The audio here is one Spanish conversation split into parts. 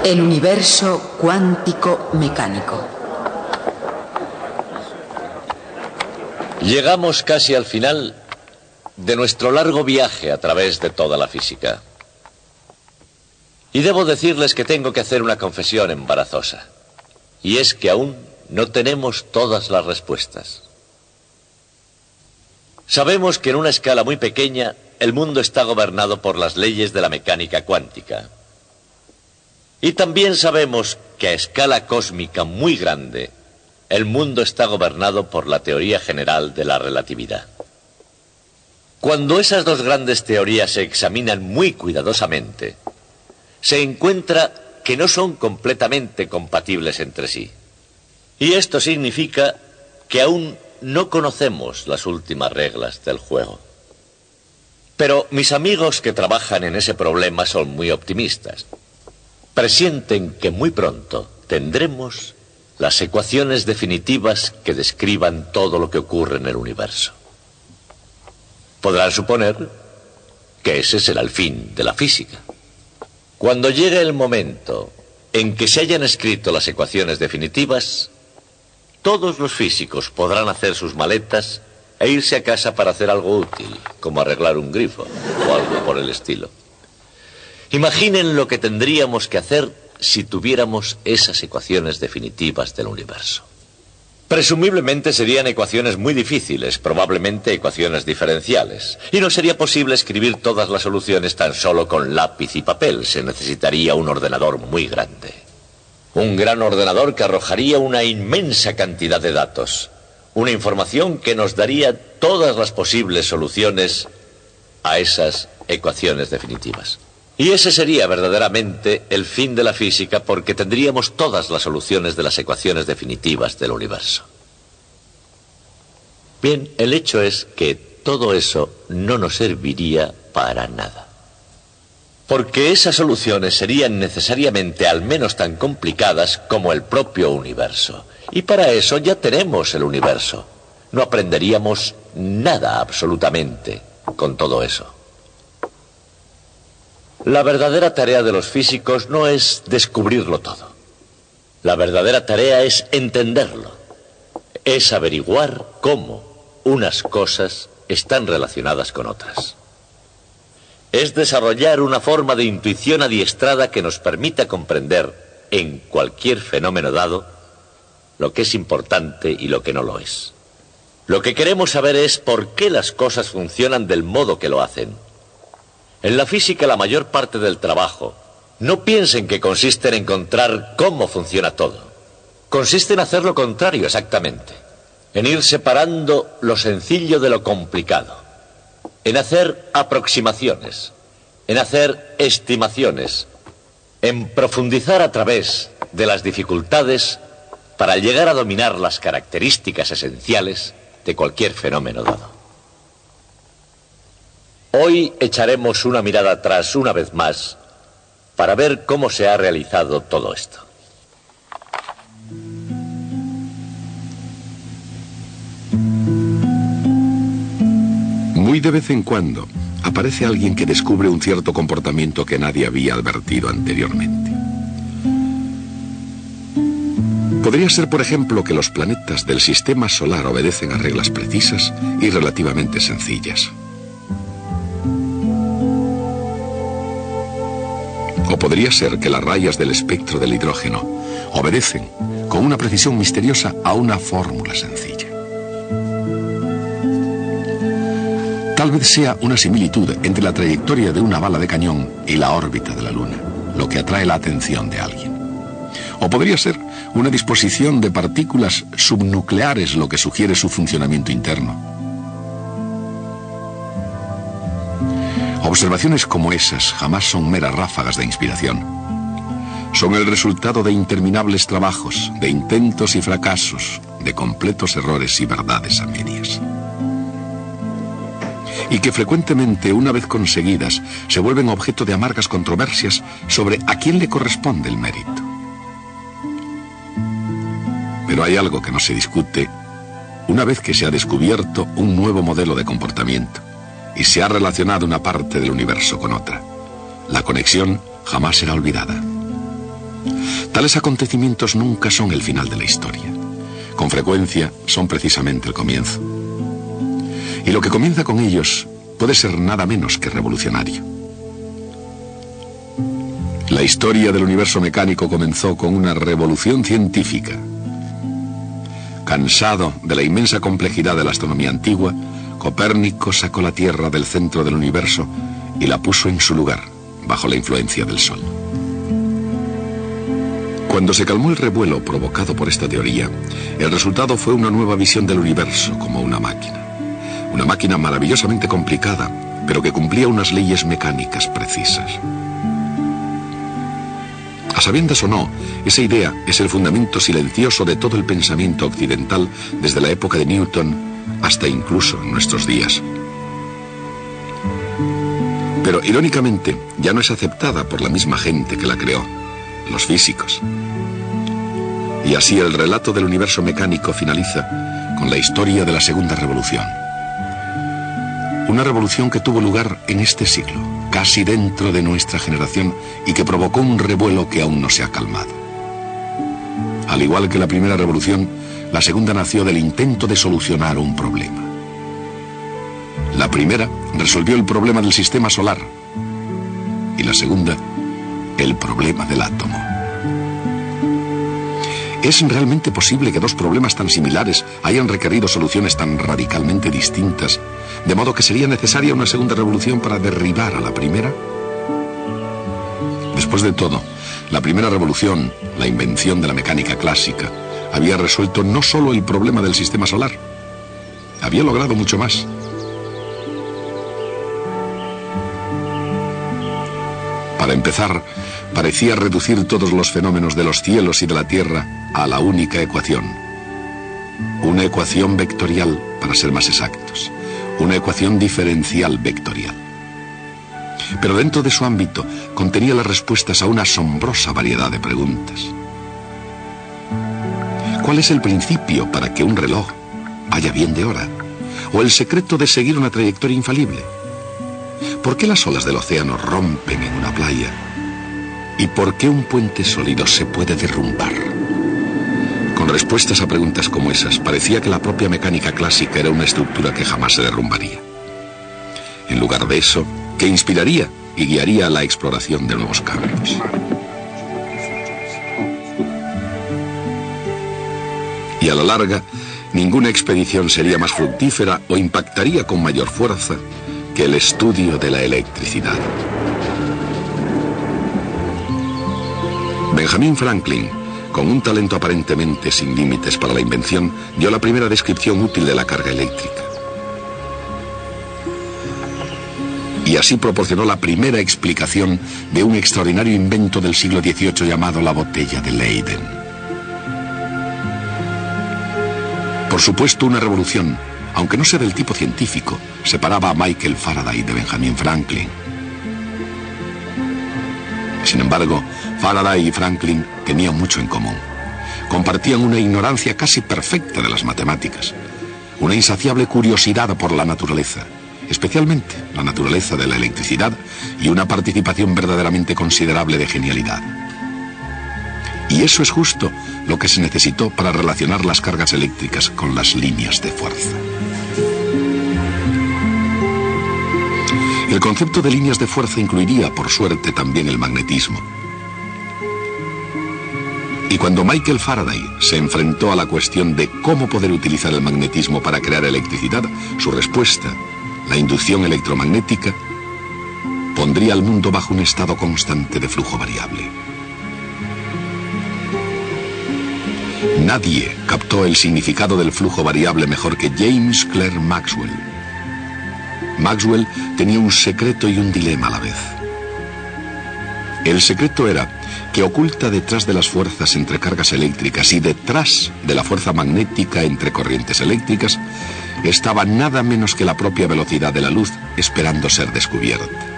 El universo cuántico mecánico. Llegamos casi al final de nuestro largo viaje a través de toda la física. Y debo decirles que tengo que hacer una confesión embarazosa. Y es que aún no tenemos todas las respuestas. Sabemos que en una escala muy pequeña el mundo está gobernado por las leyes de la mecánica cuántica. Y también sabemos que a escala cósmica muy grande el mundo está gobernado por la teoría general de la relatividad. Cuando esas dos grandes teorías se examinan muy cuidadosamente, se encuentra que no son completamente compatibles entre sí. Y esto significa que aún no conocemos las últimas reglas del juego. Pero mis amigos que trabajan en ese problema son muy optimistas. Presienten que muy pronto tendremos las ecuaciones definitivas que describan todo lo que ocurre en el universo. Podrán suponer que ese será el fin de la física. Cuando llegue el momento en que se hayan escrito las ecuaciones definitivas, todos los físicos podrán hacer sus maletas e irse a casa para hacer algo útil, como arreglar un grifo o algo por el estilo. Imaginen lo que tendríamos que hacer si tuviéramos esas ecuaciones definitivas del universo. Presumiblemente serían ecuaciones muy difíciles, probablemente ecuaciones diferenciales. Y no sería posible escribir todas las soluciones tan solo con lápiz y papel. Se necesitaría un ordenador muy grande. Un gran ordenador que arrojaría una inmensa cantidad de datos. Una información que nos daría todas las posibles soluciones a esas ecuaciones definitivas. Y ese sería verdaderamente el fin de la física, porque tendríamos todas las soluciones de las ecuaciones definitivas del universo. Bien, el hecho es que todo eso no nos serviría para nada. Porque esas soluciones serían necesariamente al menos tan complicadas como el propio universo. Y para eso ya tenemos el universo. No aprenderíamos nada absolutamente con todo eso. La verdadera tarea de los físicos no es descubrirlo todo. La verdadera tarea es entenderlo. Es averiguar cómo unas cosas están relacionadas con otras. Es desarrollar una forma de intuición adiestrada que nos permita comprender en cualquier fenómeno dado lo que es importante y lo que no lo es. Lo que queremos saber es por qué las cosas funcionan del modo que lo hacen. En la física la mayor parte del trabajo, no piensen que consiste en encontrar cómo funciona todo. Consiste en hacer lo contrario exactamente. En ir separando lo sencillo de lo complicado. En hacer aproximaciones. En hacer estimaciones. En profundizar a través de las dificultades para llegar a dominar las características esenciales de cualquier fenómeno dado. Hoy echaremos una mirada atrás una vez más para ver cómo se ha realizado todo esto. Muy de vez en cuando aparece alguien que descubre un cierto comportamiento que nadie había advertido anteriormente. Podría ser, por ejemplo, que los planetas del sistema solar obedecen a reglas precisas y relativamente sencillas. O podría ser que las rayas del espectro del hidrógeno obedecen con una precisión misteriosa a una fórmula sencilla. Tal vez sea una similitud entre la trayectoria de una bala de cañón y la órbita de la Luna, lo que atrae la atención de alguien. O podría ser una disposición de partículas subnucleares lo que sugiere su funcionamiento interno. Observaciones como esas jamás son meras ráfagas de inspiración. Son el resultado de interminables trabajos, de intentos y fracasos, de completos errores y verdades a medias. Y que frecuentemente, una vez conseguidas, se vuelven objeto de amargas controversias sobre a quién le corresponde el mérito. Pero hay algo que no se discute una vez que se ha descubierto un nuevo modelo de comportamiento y se ha relacionado una parte del universo con otra. La conexión jamás será olvidada. Tales acontecimientos nunca son el final de la historia. Con frecuencia son precisamente el comienzo. Y lo que comienza con ellos puede ser nada menos que revolucionario. La historia del universo mecánico comenzó con una revolución científica. Cansado de la inmensa complejidad de la astronomía antigua, Copérnico sacó la Tierra del centro del universo y la puso en su lugar, bajo la influencia del Sol. Cuando se calmó el revuelo provocado por esta teoría, el resultado fue una nueva visión del universo como una máquina. Una máquina maravillosamente complicada, pero que cumplía unas leyes mecánicas precisas. A sabiendas o no, esa idea es el fundamento silencioso de todo el pensamiento occidental desde la época de Newton hasta incluso nuestros días. Pero irónicamente ya no es aceptada por la misma gente que la creó, los físicos. Y así el relato del universo mecánico finaliza con la historia de la Segunda Revolución. Una revolución que tuvo lugar en este siglo, casi dentro de nuestra generación, y que provocó un revuelo que aún no se ha calmado. Al igual que la primera revolución, la segunda nació del intento de solucionar un problema. La primera resolvió el problema del sistema solar y la segunda, el problema del átomo. ¿Es realmente posible que dos problemas tan similares hayan requerido soluciones tan radicalmente distintas, de modo que sería necesaria una segunda revolución para derribar a la primera? Después de todo, la primera revolución, la invención de la mecánica clásica, había resuelto no solo el problema del sistema solar, había logrado mucho más. Para empezar, parecía reducir todos los fenómenos de los cielos y de la tierra a la única ecuación. Una ecuación vectorial, para ser más exactos. Una ecuación diferencial vectorial. Pero dentro de su ámbito contenía las respuestas a una asombrosa variedad de preguntas. ¿Cuál es el principio para que un reloj vaya bien de hora? ¿O el secreto de seguir una trayectoria infalible? ¿Por qué las olas del océano rompen en una playa? ¿Y por qué un puente sólido se puede derrumbar? Con respuestas a preguntas como esas, parecía que la propia mecánica clásica era una estructura que jamás se derrumbaría. En lugar de eso, que inspiraría y guiaría la exploración de nuevos campos. Y a la larga, ninguna expedición sería más fructífera o impactaría con mayor fuerza que el estudio de la electricidad. Benjamin Franklin, con un talento aparentemente sin límites para la invención, dio la primera descripción útil de la carga eléctrica. Y así proporcionó la primera explicación de un extraordinario invento del siglo XVIII llamado la botella de Leyden. Por supuesto, una revolución, aunque no sea del tipo científico, separaba a Michael Faraday de Benjamin Franklin. Sin embargo, Faraday y Franklin tenían mucho en común. Compartían una ignorancia casi perfecta de las matemáticas, una insaciable curiosidad por la naturaleza, especialmente la naturaleza de la electricidad, y una participación verdaderamente considerable de genialidad. Y eso es justo lo que se necesitó para relacionar las cargas eléctricas con las líneas de fuerza. El concepto de líneas de fuerza incluiría, por suerte, también el magnetismo. Y cuando Michael Faraday se enfrentó a la cuestión de cómo poder utilizar el magnetismo para crear electricidad, su respuesta, la inducción electromagnética, pondría al mundo bajo un estado constante de flujo variable. Nadie captó el significado del flujo variable mejor que James Clerk Maxwell. Maxwell tenía un secreto y un dilema a la vez. El secreto era que oculta detrás de las fuerzas entre cargas eléctricas y detrás de la fuerza magnética entre corrientes eléctricas estaba nada menos que la propia velocidad de la luz esperando ser descubierta.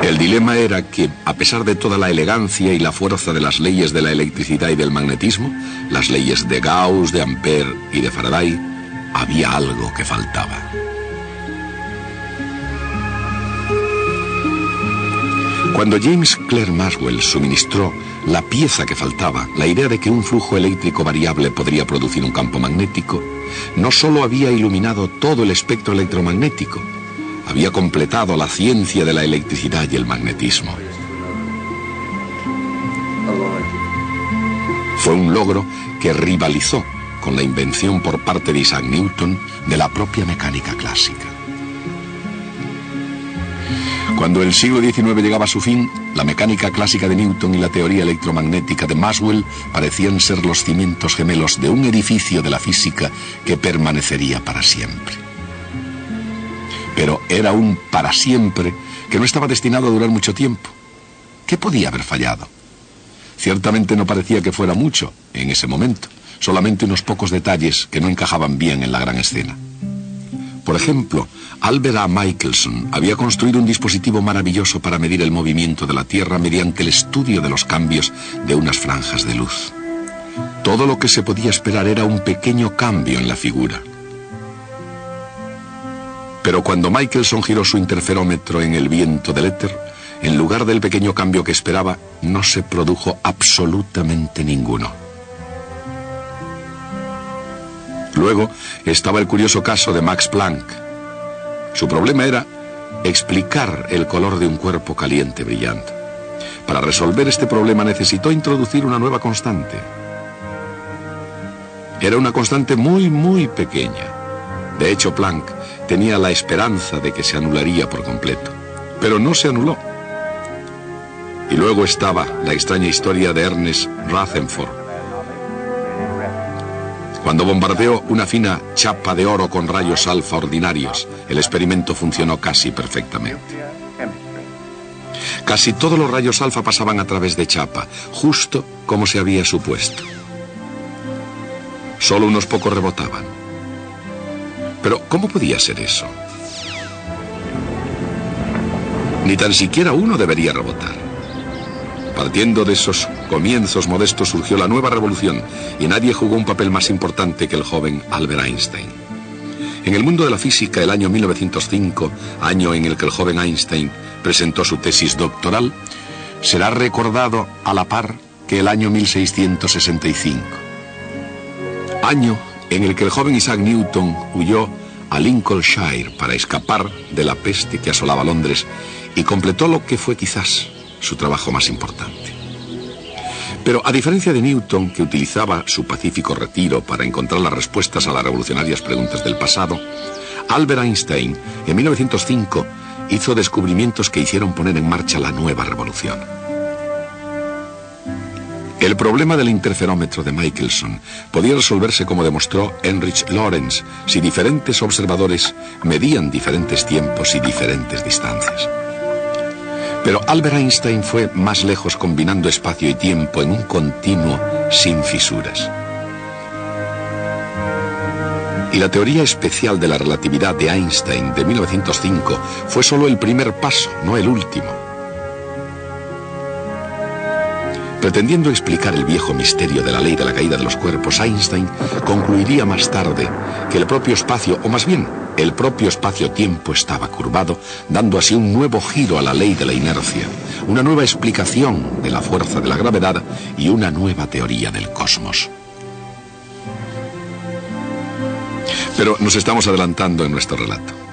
El dilema era que, a pesar de toda la elegancia y la fuerza de las leyes de la electricidad y del magnetismo, las leyes de Gauss, de Ampère y de Faraday, había algo que faltaba. Cuando James Clerk Maxwell suministró la pieza que faltaba, la idea de que un flujo eléctrico variable podría producir un campo magnético, no solo había iluminado todo el espectro electromagnético, había completado la ciencia de la electricidad y el magnetismo. Fue un logro que rivalizó con la invención por parte de Isaac Newton de la propia mecánica clásica. Cuando el siglo XIX llegaba a su fin, la mecánica clásica de Newton y la teoría electromagnética de Maxwell parecían ser los cimientos gemelos de un edificio de la física que permanecería para siempre. Pero era un para siempre que no estaba destinado a durar mucho tiempo. ¿Qué podía haber fallado? Ciertamente no parecía que fuera mucho en ese momento, solamente unos pocos detalles que no encajaban bien en la gran escena. Por ejemplo, Albert A. Michelson había construido un dispositivo maravilloso para medir el movimiento de la Tierra mediante el estudio de los cambios de unas franjas de luz. Todo lo que se podía esperar era un pequeño cambio en la figura. Pero cuando Michelson giró su interferómetro en el viento del éter, en lugar del pequeño cambio que esperaba, no se produjo absolutamente ninguno. Luego estaba el curioso caso de Max Planck. Su problema era explicar el color de un cuerpo caliente brillante. Para resolver este problema necesitó introducir una nueva constante. Era una constante muy pequeña. De hecho, Planck tenía la esperanza de que se anularía por completo, pero no se anuló. Y luego estaba la extraña historia de Ernest Rutherford. Cuando bombardeó una fina chapa de oro con rayos alfa ordinarios, el experimento funcionó casi perfectamente. Casi todos los rayos alfa pasaban a través de chapa, justo como se había supuesto. Solo unos pocos rebotaban. Pero, ¿cómo podía ser eso? Ni tan siquiera uno debería rebotar. Partiendo de esos comienzos modestos surgió la nueva revolución y nadie jugó un papel más importante que el joven Albert Einstein. En el mundo de la física, el año 1905, año en el que el joven Einstein presentó su tesis doctoral, será recordado a la par que el año 1665. Año en el que el joven Isaac Newton huyó a Lincolnshire para escapar de la peste que asolaba Londres y completó lo que fue quizás su trabajo más importante. Pero a diferencia de Newton, que utilizaba su pacífico retiro para encontrar las respuestas a las revolucionarias preguntas del pasado, Albert Einstein, en 1905, hizo descubrimientos que hicieron poner en marcha la nueva revolución. El problema del interferómetro de Michelson podía resolverse, como demostró Heinrich Lorentz, si diferentes observadores medían diferentes tiempos y diferentes distancias. Pero Albert Einstein fue más lejos combinando espacio y tiempo en un continuo sin fisuras. Y la teoría especial de la relatividad de Einstein de 1905 fue solo el primer paso, no el último. Pretendiendo explicar el viejo misterio de la ley de la caída de los cuerpos, Einstein concluiría más tarde que el propio espacio, o más bien, el propio espacio-tiempo estaba curvado, dando así un nuevo giro a la ley de la inercia, una nueva explicación de la fuerza de la gravedad y una nueva teoría del cosmos. Pero nos estamos adelantando en nuestro relato.